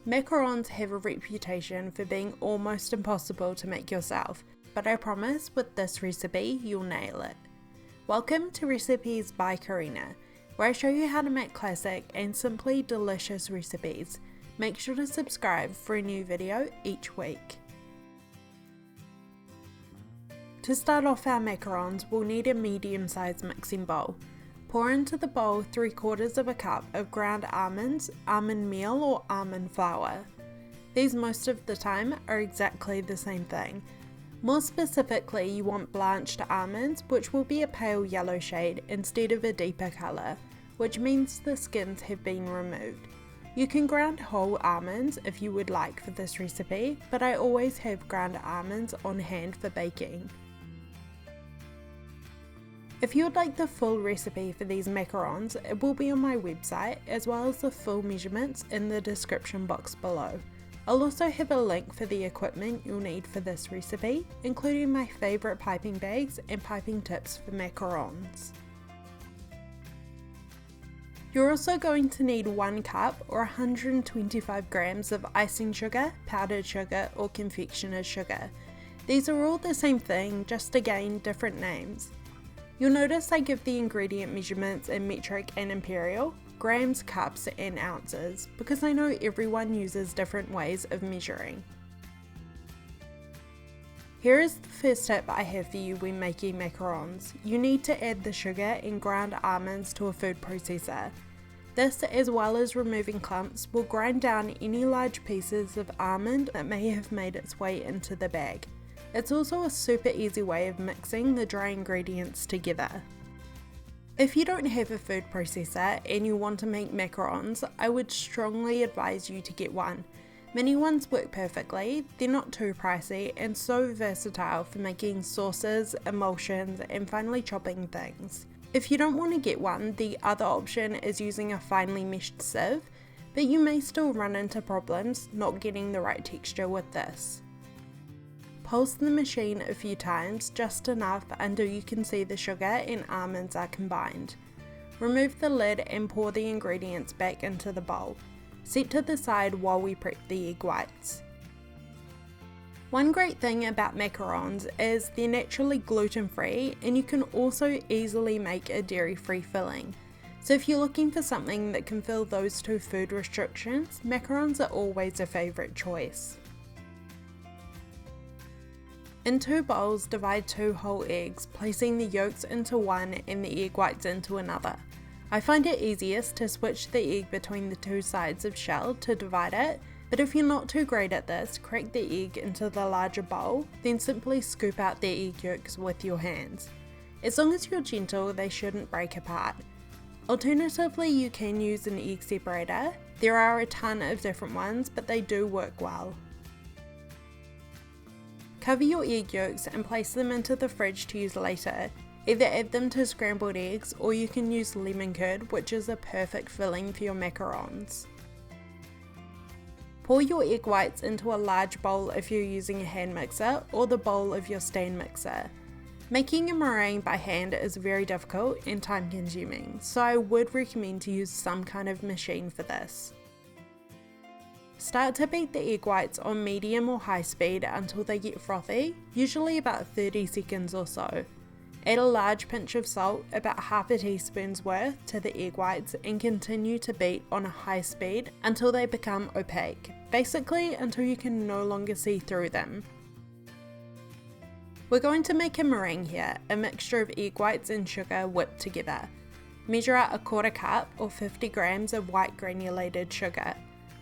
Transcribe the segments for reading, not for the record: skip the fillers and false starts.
Macarons have a reputation for being almost impossible to make yourself, but I promise with this recipe you'll nail it. Welcome to Recipes by Karina, where I show you how to make classic and simply delicious recipes. Make sure to subscribe for a new video each week. To start off our macarons, we'll need a medium-sized mixing bowl. Pour into the bowl 3/4 cup of ground almonds, almond meal or almond flour. These most of the time are exactly the same thing. More specifically, you want blanched almonds, which will be a pale yellow shade instead of a deeper colour, which means the skins have been removed. You can ground whole almonds if you would like for this recipe, but I always have ground almonds on hand for baking. If you would like the full recipe for these macarons, it will be on my website, as well as the full measurements in the description box below. I'll also have a link for the equipment you'll need for this recipe, including my favourite piping bags and piping tips for macarons. You're also going to need 1 cup or 125 grams of icing sugar, powdered sugar or confectioner's sugar. These are all the same thing, just again different names. You'll notice I give the ingredient measurements in metric and imperial, grams, cups and ounces, because I know everyone uses different ways of measuring. Here is the first tip I have for you when making macarons. You need to add the sugar and ground almonds to a food processor. This, as well as removing clumps, will grind down any large pieces of almond that may have made its way into the bag. It's also a super easy way of mixing the dry ingredients together. If you don't have a food processor and you want to make macarons, I would strongly advise you to get one. Mini ones work perfectly, they're not too pricey and so versatile for making sauces, emulsions and finely chopping things. If you don't want to get one, the other option is using a finely meshed sieve, but you may still run into problems not getting the right texture with this. Pulse the machine a few times, just enough until you can see the sugar and almonds are combined. Remove the lid and pour the ingredients back into the bowl. Set to the side while we prep the egg whites. One great thing about macarons is they're naturally gluten-free and you can also easily make a dairy-free filling. So if you're looking for something that can fill those two food restrictions, macarons are always a favourite choice. In 2 bowls, divide 2 whole eggs, placing the yolks into one and the egg whites into another. I find it easiest to switch the egg between the 2 sides of shell to divide it, but if you're not too great at this, crack the egg into the larger bowl, then simply scoop out the egg yolks with your hands. As long as you're gentle, they shouldn't break apart. Alternatively, you can use an egg separator. There are a ton of different ones, but they do work well. Cover your egg yolks and place them into the fridge to use later. Either add them to scrambled eggs or you can use lemon curd, which is a perfect filling for your macarons. Pour your egg whites into a large bowl if you're using a hand mixer or the bowl of your stand mixer. Making a meringue by hand is very difficult and time consuming, so I would recommend to use some kind of machine for this. Start to beat the egg whites on medium or high speed until they get frothy, usually about 30 seconds or so. Add a large pinch of salt, about half a teaspoon's worth, to the egg whites and continue to beat on a high speed until they become opaque, basically until you can no longer see through them. We're going to make a meringue here, a mixture of egg whites and sugar whipped together. Measure out 1/4 cup or 50 grams of white granulated sugar.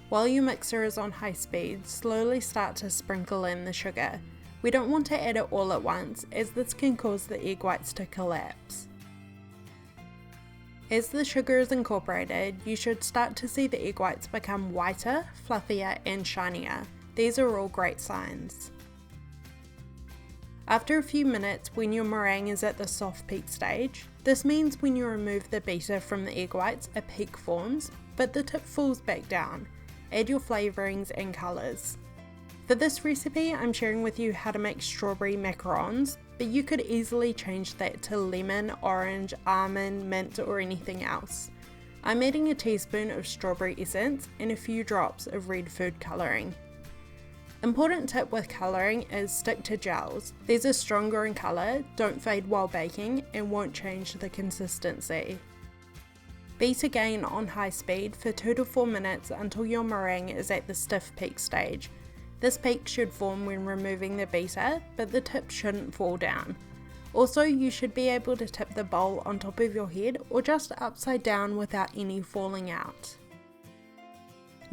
While your mixer is on high speed, slowly start to sprinkle in the sugar. We don't want to add it all at once, as this can cause the egg whites to collapse. As the sugar is incorporated, you should start to see the egg whites become whiter, fluffier and shinier. These are all great signs. After a few minutes, when your meringue is at the soft peak stage, this means when you remove the beater from the egg whites, a peak forms, but the tip falls back down. Add your flavourings and colours. For this recipe, I'm sharing with you how to make strawberry macarons, but you could easily change that to lemon, orange, almond, mint or anything else. I'm adding a teaspoon of strawberry essence and a few drops of red food colouring. Important tip with colouring is stick to gels. These are stronger in colour, don't fade while baking, and won't change the consistency. Beat again on high speed for 2 to 4 minutes until your meringue is at the stiff peak stage. This peak should form when removing the beater, but the tip shouldn't fall down. Also, you should be able to tip the bowl on top of your head or just upside down without any falling out.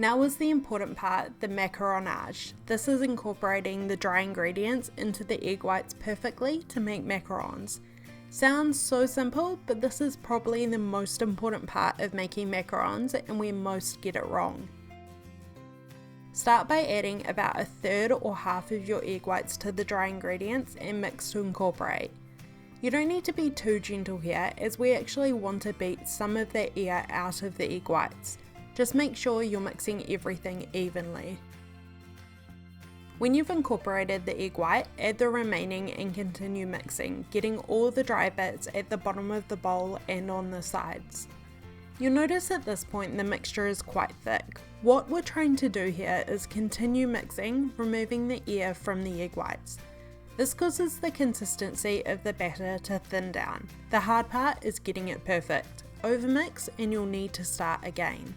Now is the important part, the macaronage. This is incorporating the dry ingredients into the egg whites perfectly to make macarons. Sounds so simple, but this is probably the most important part of making macarons and where most get it wrong. Start by adding about a third or half of your egg whites to the dry ingredients and mix to incorporate. You don't need to be too gentle here, as we actually want to beat some of the air out of the egg whites. Just make sure you're mixing everything evenly. When you've incorporated the egg white, add the remaining and continue mixing, getting all the dry bits at the bottom of the bowl and on the sides. You'll notice at this point the mixture is quite thick. What we're trying to do here is continue mixing, removing the air from the egg whites. This causes the consistency of the batter to thin down. The hard part is getting it perfect. Overmix and you'll need to start again.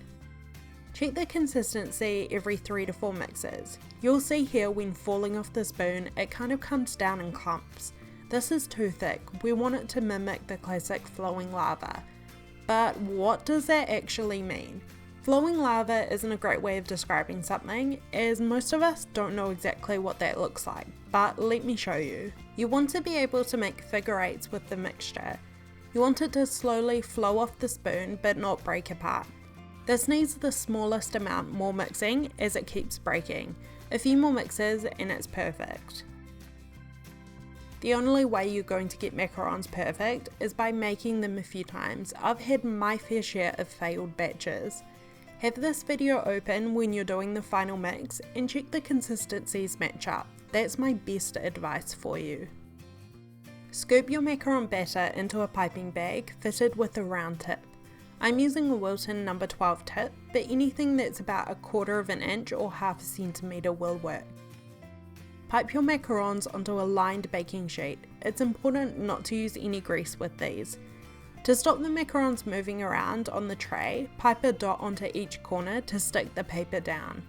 Check the consistency every 3 to 4 mixes. You'll see here when falling off the spoon, it kind of comes down in clumps. This is too thick. We want it to mimic the classic flowing lava. But what does that actually mean? Flowing lava isn't a great way of describing something, as most of us don't know exactly what that looks like, but let me show you. You want to be able to make figure eights with the mixture. You want it to slowly flow off the spoon but not break apart. This needs the smallest amount more mixing as it keeps breaking. A few more mixes and it's perfect. The only way you're going to get macarons perfect is by making them a few times. I've had my fair share of failed batches. Have this video open when you're doing the final mix and check the consistencies match up. That's my best advice for you. Scoop your macaron batter into a piping bag fitted with a round tip. I'm using a Wilton number 12 tip, but anything that's about 1/4 of an inch or 1/2 centimetre will work. Pipe your macarons onto a lined baking sheet. It's important not to use any grease with these. To stop the macarons moving around on the tray, pipe a dot onto each corner to stick the paper down.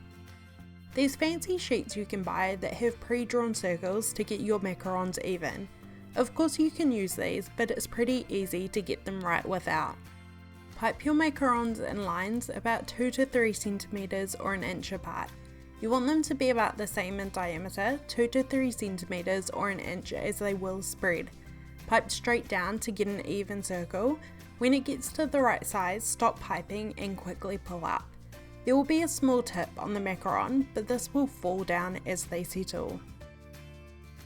There's fancy sheets you can buy that have pre-drawn circles to get your macarons even. Of course you can use these, but it's pretty easy to get them right without. Pipe your macarons in lines about 2 to 3 centimeters or an inch apart. You want them to be about the same in diameter, 2 to 3 centimeters or an inch, as they will spread. Pipe straight down to get an even circle. When it gets to the right size, stop piping and quickly pull up. There will be a small tip on the macaron, but this will fall down as they settle.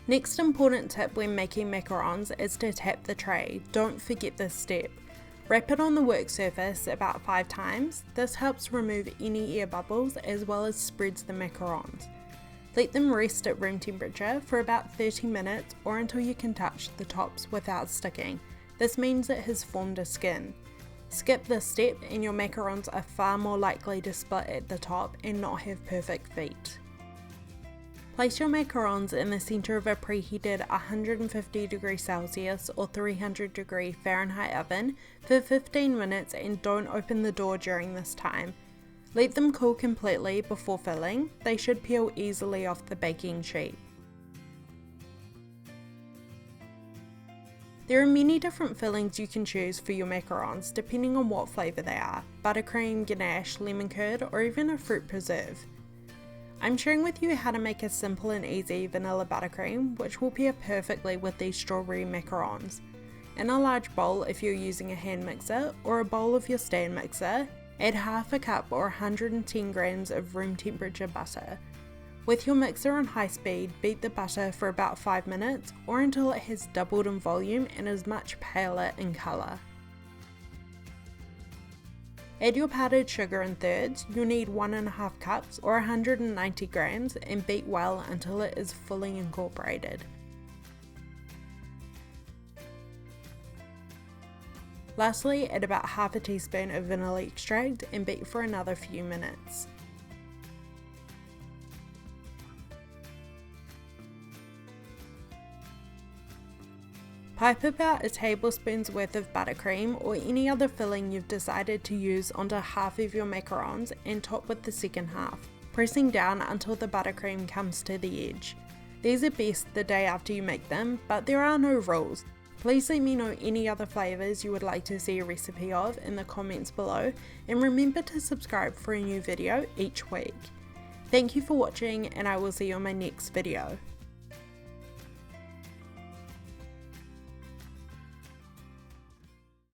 Next important tip when making macarons is to tap the tray. Don't forget this step. Wrap it on the work surface about 5 times. This helps remove any air bubbles as well as spreads the macarons. Let them rest at room temperature for about 30 minutes or until you can touch the tops without sticking. This means it has formed a skin. Skip this step and your macarons are far more likely to split at the top and not have perfect feet. Place your macarons in the centre of a preheated 150 degrees Celsius or 300 degree Fahrenheit oven for 15 minutes and don't open the door during this time. Let them cool completely before filling. They should peel easily off the baking sheet. There are many different fillings you can choose for your macarons depending on what flavour they are: buttercream, ganache, lemon curd, or even a fruit preserve. I'm sharing with you how to make a simple and easy vanilla buttercream, which will pair perfectly with these strawberry macarons. In a large bowl if you're using a hand mixer, or a bowl of your stand mixer, add 1/2 cup or 110 grams of room temperature butter. With your mixer on high speed, beat the butter for about 5 minutes or until it has doubled in volume and is much paler in colour. Add your powdered sugar in thirds. You'll need 1.5 cups or 190 grams and beat well until it is fully incorporated. Lastly, add about half a teaspoon of vanilla extract and beat for another few minutes. Pipe about a tablespoon's worth of buttercream or any other filling you've decided to use onto half of your macarons and top with the second half, pressing down until the buttercream comes to the edge. These are best the day after you make them, but there are no rules. Please let me know any other flavours you would like to see a recipe of in the comments below, and remember to subscribe for a new video each week. Thank you for watching, and I will see you on my next video.